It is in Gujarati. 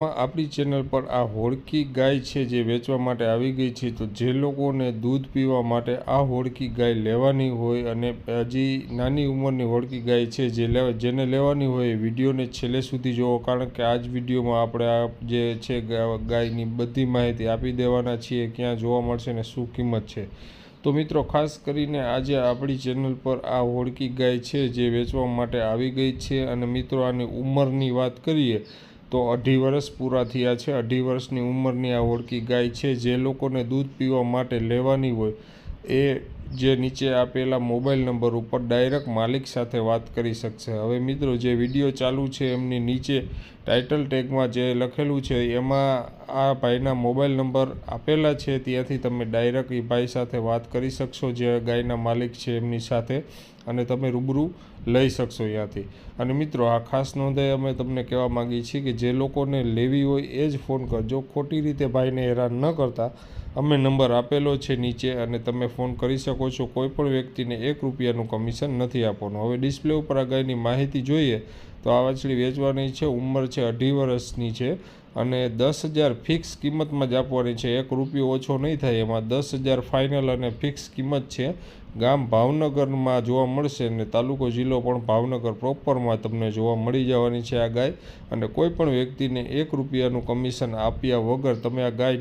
આપણી ચેનલ પર આ હોડકી ગાય છે જે વેચવા માટે આવી ગઈ છે, તો જે લોકોને દૂધ પીવા માટે આ હોડકી ગાય લેવાની હોય અને હજી નાની ઉંમરની હોડકી ગાય છે જેને લેવાની હોય વિડીયોને છેલ્લે સુધી જોવો, કારણ કે આ જ વિડીયોમાં આપણે આ જે છે ગાયની બધી માહિતી આપી દેવાના છીએ, ક્યાં જોવા મળશે ને શું કિંમત છે। તો મિત્રો ખાસ કરીને આજે આપણી ચેનલ પર આ હોડકી ગાય છે જે વેચવા માટે આવી ગઈ છે અને મિત્રો આની ઉંમરની વાત કરીએ તો 2.5 વર્ષ પૂરા થયા છે। 2.5 વર્ષની ઉંમરની આ હોડકી ગાય છે। જે લોકોને દૂધ પીવા માટે લેવાની હોય એ જે નીચે આપેલા મોબાઈલ નંબર ઉપર ડાયરેક્ટ માલિક સાથે વાત કરી શકશે। હવે મિત્રો જે વિડીયો ચાલુ છે એમની નીચે ટાઇટલ ટેગમાં જે લખેલું છે એમાં આ ભાઈના મોબાઈલ નંબર આપેલા છે, ત્યાંથી તમે ડાયરેક્ટ એ ભાઈ સાથે વાત કરી શકશો જે ગાયના માલિક છે એમની સાથે, અને તમે રૂબરૂ લઈ શકશો ત્યાંથી। અને મિત્રો આ ખાસ નોંધે અમે તમને કહેવા માગીએ છીએ કે જે લોકોને લેવી હોય એ જ ફોન કરજો, ખોટી રીતે ભાઈને હેરાન ન કરતા। અમે નંબર આપેલો છે નીચે અને તમે ફોન કરી શકો છો। કોઈ પણ વ્યક્તિને 1 રૂપિયાનું કમિશન નથી આપવાનું। હવે ડિસ્પ્લે ઉપર આ ગાયની માહિતી જોઈએ તો આ વાછડી વેચવાની છે, ઉંમર છે 2.5 વર્ષની છે અને 10,000 ફિક્સ કિંમતમાં જ આપવાની છે, 1 રૂપિયો ઓછો નહીં થાય, એમાં 10,000 ફાઇનલ અને ફિક્સ કિંમત છે। ગામ ભાવનગરમાં જોવા મળશે અને તાલુકો જિલ્લો પણ ભાવનગર પ્રોપરમાં તમને જોવા મળી જવાની છે આ ગાય, અને કોઈ પણ વ્યક્તિને 1 રૂપિયાનું કમિશન આપ્યા વગર તમે આ ગાય